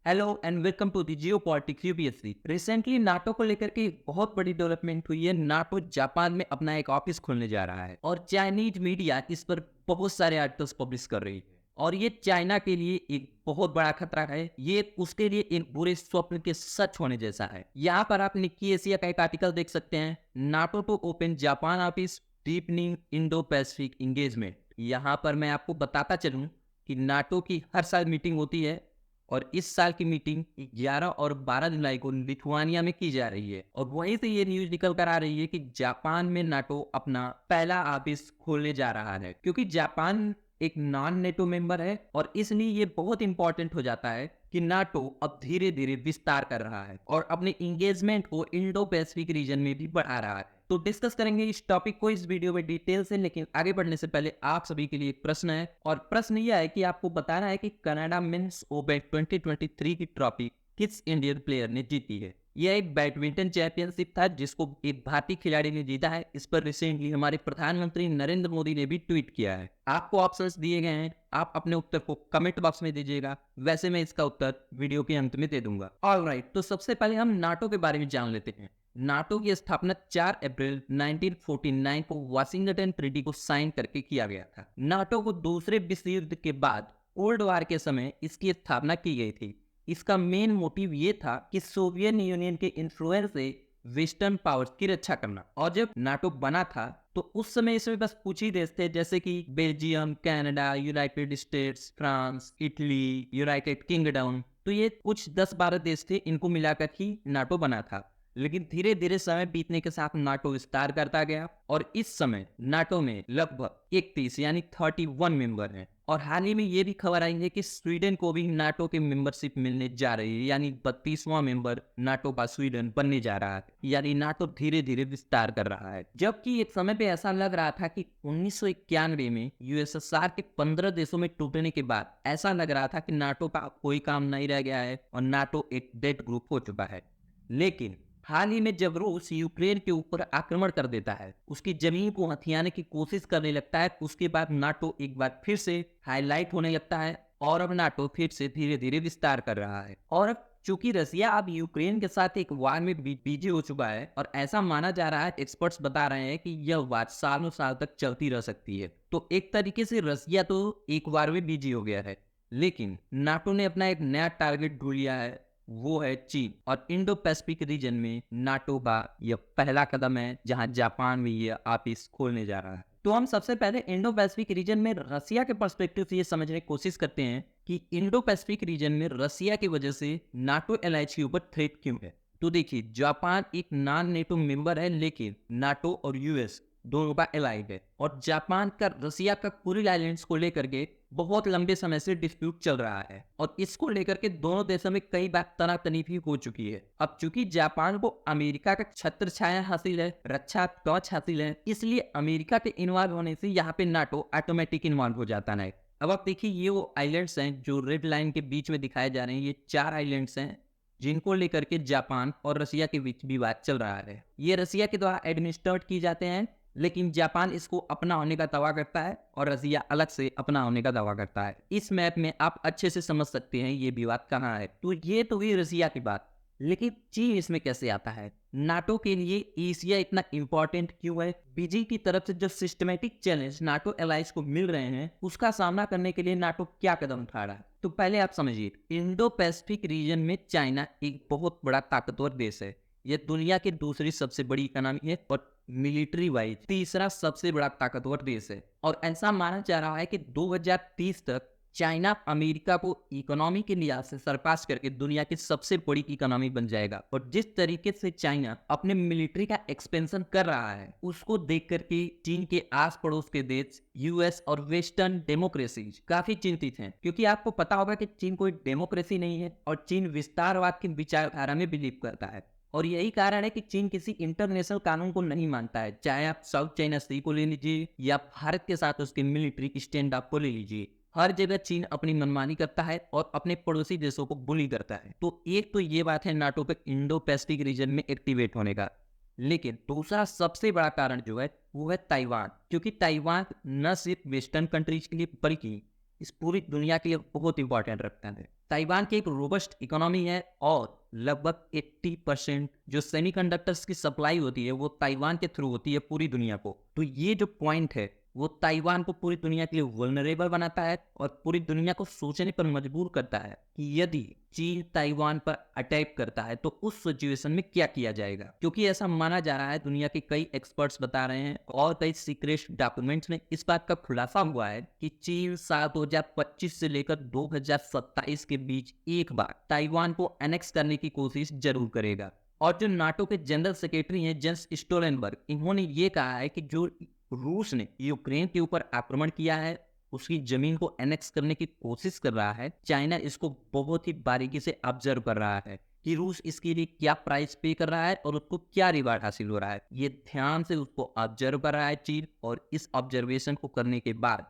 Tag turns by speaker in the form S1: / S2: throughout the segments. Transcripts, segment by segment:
S1: Hello and welcome to the geopolitics UPSC. Recently NATO को लेकर के एक बहुत बड़ी डेवलपमेंट हुई है। नाटो जापान में अपना एक ऑफिस खोलने जा रहा है और चाइनीज मीडिया इस पर बहुत सारे आर्टिकल्स पब्लिश कर रही है और ये चाइना के लिए एक बहुत बड़ा खतरा है। ये उसके लिए एक बुरे स्वप्न के सच होने जैसा है। यहाँ पर आप निक्की एशिया का एक आर्टिकल देख सकते हैं, NATO to open Japan office deepening Indo Pacific engagement. यहाँ पर मैं आपको बताता चलूँ कि नाटो की हर साल मीटिंग होती है और इस साल की मीटिंग 11 और 12 जुलाई को लिथुआनिया में की जा रही है और वहीं से ये न्यूज निकल कर आ रही है कि जापान में नाटो अपना पहला ऑफिस खोलने जा रहा है, क्योंकि जापान एक नॉन नेटो मेंबर है और इसलिए ये बहुत इंपॉर्टेंट हो जाता है कि नाटो अब धीरे धीरे विस्तार कर रहा है और अपने इंगेजमेंट को इंडो पैसिफिक रीजन में भी बढ़ा रहा है। तो डिस्कस करेंगे इस टॉपिक को इस वीडियो में डिटेल से, लेकिन आगे बढ़ने से पहले आप सभी के लिए एक प्रश्न है और प्रश्न यह है कि आपको बताना है कि कनाडा मेंस ओपन 2023 की ट्रॉफी किस इंडियन प्लेयर ने जीती है। यह एक बैडमिंटन चैंपियनशिप था जिसको एक भारतीय खिलाड़ी ने जीता है। इस पर रिसेंटली हमारे प्रधानमंत्री नरेंद्र मोदी ने भी ट्वीट किया है। आपको ऑप्शंस दिए गए हैं, आप अपने उत्तर को कमेंट बॉक्स में दीजिएगा, वैसे मैं इसका उत्तर वीडियो के अंत में दे दूंगा। ऑलराइट, तो सबसे पहले हम नाटो के बारे में जान लेते हैं। नाटो की स्थापना 4 अप्रैल 1949 को वाशिंगटन ट्रीटी को साइन करके किया गया था। नाटो को दूसरे विश्व युद्ध के बाद कोल्ड वार के समय इसकी स्थापना की गई थी। इसका मेन मोटिव ये था कि सोवियत यूनियन के इन्फ्लुएंस से वेस्टर्न पावर्स की रक्षा करना। और जब नाटो बना था तो उस समय इसमें बस कुछ ही देश थे, जैसे कि Belgium, Canada, United states, France, Italy, United kingdom. तो ये कुछ 10-12 देश थे, इनको मिलाकर ही नाटो बना था। लेकिन धीरे धीरे समय बीतने के साथ नाटो विस्तार करता गया और इस समय नाटो में लगभग 31 यानी 31 मेंबर हैं। और हाल ही में ये भी खबर आई है कि स्वीडन को भी नाटो की मेंबरशिप मिलने जा रही है, यानी 32वां मेंबर नाटो का स्वीडन बनने जा रहा है। यानी नाटो धीरे धीरे विस्तार कर रहा है। जबकि एक समय पे ऐसा लग रहा था कि 1991 में यूएसएसआर के 15 देशों में टूटने के बाद ऐसा लग रहा था कि नाटो का कोई काम नहीं रह गया है और नाटो एक डेड ग्रुप हो चुका है। लेकिन हाल ही में जब रूस यूक्रेन के ऊपर आक्रमण कर देता है, उसकी जमीन को हथियाने की कोशिश करने लगता है, उसके बाद नाटो एक बार फिर से हाईलाइट होने लगता है और अब नाटो फिर से धीरे धीरे विस्तार कर रहा है। और अब चूंकि रसिया अब यूक्रेन के साथ एक वार में बिजी हो चुका है और ऐसा माना जा रहा है, एक्सपर्ट्स बता रहे हैं कि यह वार सालों साल तक चलती रह सकती है। तो एक तरीके से रसिया तो एक वार में बिजी हो गया है, लेकिन नाटो ने अपना एक नया टारगेट ढूंढ लिया है, वो है चीन। और इंडो पैसिफिक रीजन में नाटो का यह पहला कदम है जहां जापान में यह ऑफिस खोलने जा रहा है। तो हम सबसे पहले इंडो पैसिफिक रीजन में रसिया के पर्सपेक्टिव से ये समझने की कोशिश करते हैं कि इंडो पैसिफिक रीजन में रसिया की वजह से नाटो एलायंस के ऊपर थ्रेट क्यों है। तो देखिए, जापान एक नॉन नेटो मेंबर है, लेकिन नाटो और यूएस दोनों का एलाइड है और जापान का रसिया का कुरिल आइलैंड्स को लेकर के बहुत लंबे समय से डिस्प्यूट चल रहा है और इसको लेकर के दोनों देशों में कई बार तनातनी भी हो चुकी है। अब चूंकि जापान को अमेरिका का छत्र छाया हासिल है, रक्षा कवच हासिल है, इसलिए अमेरिका के इन्वॉल्व होने से यहाँ पे नाटो ऑटोमेटिक इन्वॉल्व हो जाता है। अब आप देखिए, ये वो आइलैंड्स हैं जो रेड लाइन के बीच में दिखाए जा रहे हैं। ये 4 आइलैंड्स हैं जिनको लेकर के जापान और रसिया के बीच विवाद चल रहा है। ये रसिया के द्वारा एडमिनिस्ट्रेट किए जाते हैं, लेकिन जापान इसको अपना होने का दावा करता है और रसिया अलग से अपना होने का दावा करता है। इस मैप में आप अच्छे से समझ सकते हैं ये विवाद कहाँ है। तो ये तो हुई रसिया की बात, लेकिन चीन इसमें कैसे आता है? नाटो के लिए एशिया इतना इंपॉर्टेंट क्यों है? बीजिंग की तरफ से जो सिस्टमेटिक चैलेंज नाटो एलाइंस को मिल रहे हैं, उसका सामना करने के लिए नाटो क्या कदम उठा रहा है? तो पहले आप समझिए, इंडो पैसिफिक रीजन में चाइना एक बहुत बड़ा ताकतवर देश है। यह दुनिया की दूसरी सबसे बड़ी इकोनॉमी है और मिलिट्री वाइज तीसरा सबसे बड़ा ताकतवर देश है। और ऐसा माना जा रहा है कि 2030 तक चाइना अमेरिका को इकोनॉमी के लिहाज से सरपास करके दुनिया की सबसे बड़ी इकोनॉमी बन जाएगा। और जिस तरीके से चाइना अपने मिलिट्री का एक्सपेंशन कर रहा है, उसको देख करके चीन के आस पड़ोस के देश यूएस और वेस्टर्न डेमोक्रेसी काफी चिंतित हैं, क्योंकि आपको पता होगा कि चीन कोई डेमोक्रेसी नहीं है और चीन विस्तारवाद की विचारधारा में बिलीव करता है। और यही कारण है कि चीन किसी इंटरनेशनल कानून को नहीं मानता है, चाहे आप साउथ चाइना सी को ले लीजिए या भारत के साथ उसके मिलिट्री स्टैंड अप को ले लीजिए। हर जगह चीन अपनी मनमानी करता है और अपने पड़ोसी देशों को बुली करता है। तो एक तो ये बात है नाटो के इंडो पैसिफिक रीजन में एक्टिवेट होने का। लेकिन दूसरा सबसे बड़ा कारण जो है वो है ताइवान, क्योंकि ताइवान न सिर्फ वेस्टर्न कंट्रीज के लिए बल्कि इस पूरी दुनिया के लिए बहुत इंपॉर्टेंट रखते हैं। ताइवान की एक रोबस्ट इकोनॉमी है और लगभग 80% जो सेमीकंडक्टर्स की सप्लाई होती है वो ताइवान के थ्रू होती है पूरी दुनिया को। तो ये जो पॉइंट है वो ताइवान को पूरी दुनिया के लिए वल्नरेबल बनाता है और पूरी दुनिया को सोचने पर मजबूर करता है कि यदि चीन ताइवान पर अटैक करता है तो उस सिचुएशन में क्या किया जाएगा, क्योंकि ऐसा माना जा रहा है, दुनिया के कई एक्सपर्ट्स बता रहे हैं और कई सीक्रेट डॉक्यूमेंट्स में इस बात का खुलासा हुआ है कि चीन साल 2025 से लेकर 2027 के बीच एक बार ताइवान को एनेक्स करने की कोशिश जरूर करेगा। और जो नाटो के जनरल सेक्रेटरी हैं जेंस स्टोलनबर्ग, इन्होंने ये कहा है कि जो रूस ने यूक्रेन के ऊपर आक्रमण किया है, उसकी जमीन को एनेक्स करने की कोशिश कर रहा है, चाइना इसको बहुत ही बारीकी से ऑब्जर्व कर रहा है कि रूस इसके लिए क्या प्राइस पे कर रहा है और उसको क्या रिवार्ड हासिल हो रहा है। ये ध्यान से उसको ऑब्जर्व कर रहा है चीन, और इस ऑब्जर्वेशन को करने के बाद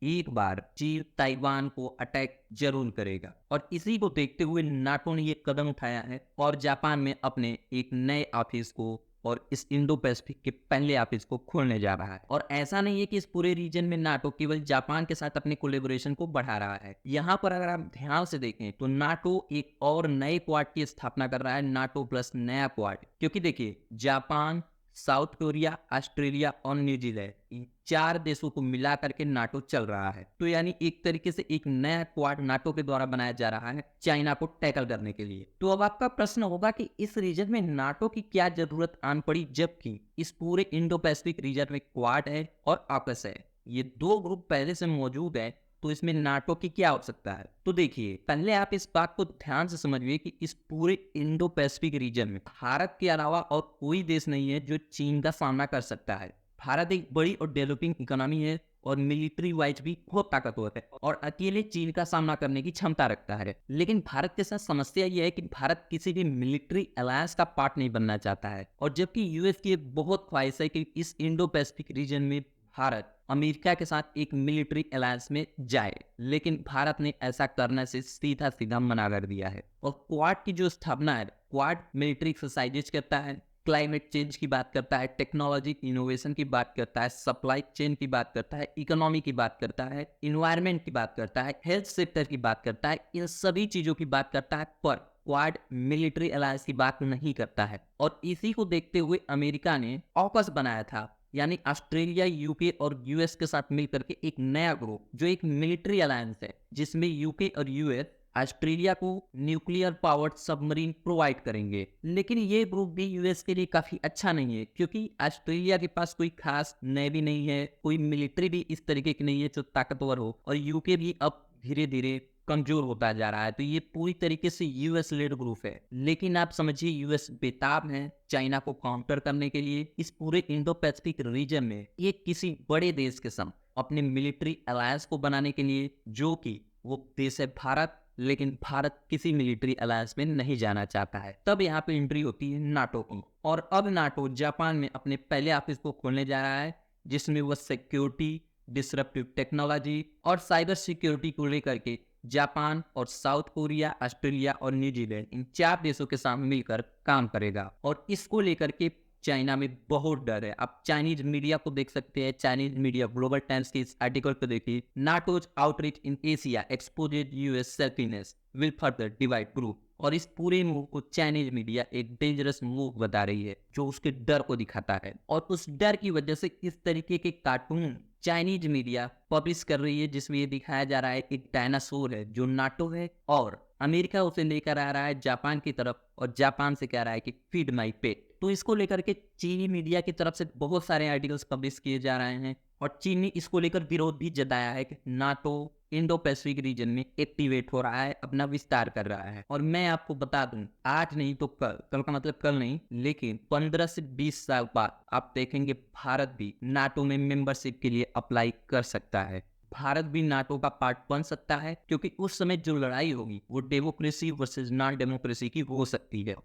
S1: एक बार चीन ताइवान को अटैक जरूर करेगा। और इसी को देखते हुए नाटो ने ये कदम उठाया है और जापान में अपने एक नए ऑफिस को और इस इंडो पैसिफिक के पहले ऑफिस को खोलने जा रहा है। और ऐसा नहीं है कि इस पूरे रीजन में नाटो केवल जापान के साथ अपने कोलेबोरेशन को बढ़ा रहा है। यहाँ पर अगर आप ध्यान से देखें तो नाटो एक और नए क्वाड की स्थापना कर रहा है, नाटो प्लस नया क्वाड। क्योंकि देखिए, जापान, साउथ कोरिया, ऑस्ट्रेलिया और न्यूजीलैंड, इन 4 देशों को मिला करके नाटो चल रहा है। तो यानी एक तरीके से एक नया क्वाड नाटो के द्वारा बनाया जा रहा है चाइना को टैकल करने के लिए। तो अब आपका प्रश्न होगा कि इस रीजन में नाटो की क्या जरूरत आन पड़ी, जबकि इस पूरे इंडो पैसिफिक रीजन में क्वाड है और ऑकस है, ये 2 ग्रुप पहले से मौजूद है, तो इसमें नाटो की क्या आवश्यकता है। तो देखिए, पहले आप इस बात को ध्यान से समझिए कि इस पूरे इंडो पैसिफिक रीजन में भारत के अलावा और कोई देश नहीं है जो चीन का सामना कर सकता है। भारत एक बड़ी और डेवलपिंग इकोनॉमी है और मिलिट्री वाइज भी बहुत ताकतवर है और अकेले चीन का सामना करने की क्षमता रखता है। लेकिन भारत के साथ समस्या यह है कि भारत किसी भी मिलिट्री अलायंस का पार्ट नहीं बनना चाहता है, और जबकि यूएस की एक बहुत ख्वाहिश है कि इस इंडो पैसिफिक रीजन में भारत अमेरिका के साथ एक मिलिट्री अलायंस में जाए, लेकिन भारत ने ऐसा करने से सीधा सीधा मना कर दिया है। और क्वाड की जो स्थापना है, क्वाड मिलिट्री एक्सरसाइजेज करता है, क्लाइमेट चेंज की बात करता है, टेक्नोलॉजी इनोवेशन की बात करता है, सप्लाई चेन की बात करता है, इकोनॉमी की बात करता है, इन्वायरमेंट की बात करता है, हेल्थ सेक्टर की बात करता है, इन सभी चीजों की बात करता है, पर क्वाड मिलिट्री अलायंस की बात नहीं करता है। और इसी को देखते हुए अमेरिका ने ऑकस बनाया था, यानी ऑस्ट्रेलिया, यूके और यूएस के साथ मिलकर के एक नया ग्रुप, जो एक मिलिट्री अलायंस है, जिसमें यूके और यूएस ऑस्ट्रेलिया को न्यूक्लियर पावर्ड सबमरीन प्रोवाइड करेंगे। लेकिन ये ग्रुप भी यूएस के लिए काफी अच्छा नहीं है, क्योंकि ऑस्ट्रेलिया के पास कोई खास नेवी नहीं है, कोई मिलिट्री भी इस तरीके की नहीं है जो ताकतवर हो, और यूके भी अब धीरे धीरे कमजोर होता जा रहा है। तो ये पूरी तरीके से यूएस लेड ग्रुप है। लेकिन आप समझिए, यूएस बेताब है चाइना को काउंटर करने के लिए। इस पूरे इंडो पैसिफिक रीजन में ये किसी बड़े देश के संग अपने मिलिट्री अलायंस को बनाने के लिए, जो कि वो देश है भारत, लेकिन भारत किसी मिलिट्री अलायंस में नहीं जाना चाहता है। तब यहाँ पे एंट्री होती है नाटो की, और अब नाटो जापान में अपने पहले ऑफिस को खोलने जा रहा है, जिसमें वह सिक्योरिटी, डिसरप्टिव टेक्नोलॉजी और साइबर सिक्योरिटी को लेकर के जापान और साउथ कोरिया, ऑस्ट्रेलिया और न्यूजीलैंड, इन 4 देशों के साथ मिलकर काम करेगा। और इसको लेकर के चाइना में बहुत डर है। आप चाइनीज मीडिया को देख सकते हैं, चाइनीज मीडिया ग्लोबल टाइम्स के इस आर्टिकल को देखिए, NATO's outreach in Asia exposed US selfishness will further divide group. और इस पूरे मूव को चाइनीज मीडिया एक डेंजरस मूव बता रही है, जो उसके डर को दिखाता है। और उस डर की वजह से इस तरीके के कार्टून चाइनीज मीडिया पब्लिश कर रही है, जिसमें ये दिखाया जा रहा है एक डायनासोर है जो नाटो है, और अमेरिका उसे लेकर आ रहा है जापान की तरफ, और जापान से कह रहा है कि फीड माई पेट। तो इसको लेकर के चीनी मीडिया की तरफ से बहुत सारे आर्टिकल्स पब्लिश किए जा रहे हैं, और चीन ने इसको लेकर विरोध भी जताया है कि नाटो इंडो पैसिफिक रीजन में एक्टिवेट हो रहा है, अपना विस्तार कर रहा है। और मैं आपको बता दूं, आज नहीं तो कल, कल का मतलब कल नहीं, लेकिन 15 से 20 साल बाद आप देखेंगे भारत भी नाटो में मेंबरशिप के लिए अप्लाई कर सकता है। भारत भी नाटो का पार्ट बन सकता है, क्योंकि उस समय जो लड़ाई होगी वो डेमोक्रेसी वर्सेस नॉन डेमोक्रेसी की हो सकती है।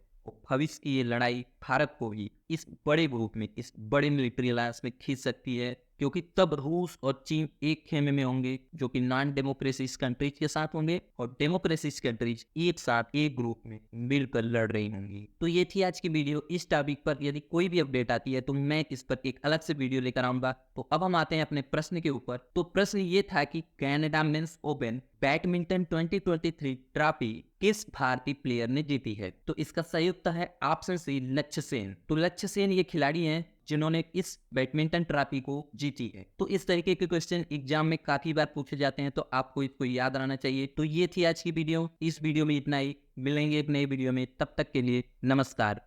S1: भविष्य की ये लड़ाई भारत को भी इस बड़े ग्रुप में, इस बड़े मिलिट्री अलायंस में खींच सकती है, क्योंकि तब रूस और चीन एक खेमे में होंगे, जो कि नॉन डेमोक्रेसीज कंट्रीज के साथ होंगे, और डेमोक्रेसीज कंट्रीज एक साथ एक ग्रुप में मिलकर लड़ रही होंगी। तो ये थी आज की वीडियो। इस टॉपिक पर यदि कोई भी अपडेट आती है तो मैं इस पर एक अलग से वीडियो लेकर आऊंगा। तो अब हम आते हैं अपने प्रश्न के ऊपर। तो प्रश्न ये था कि Canada men's open badminton 2023 trophy किस भारतीय प्लेयर ने जीती है? तो इसका सही उत्तर है ऑप्शन सी, लक्ष्य सेन। तो लक्ष्य सेन ये खिलाड़ी हैं जिन्होंने इस बैडमिंटन ट्रॉफी को जीती है। तो इस तरीके के क्वेश्चन एग्जाम में काफी बार पूछे जाते हैं, तो आपको इसको याद रहना चाहिए। तो ये थी आज की वीडियो। इस वीडियो में इतना ही। मिलेंगे एक नई वीडियो में, तब तक के लिए नमस्कार।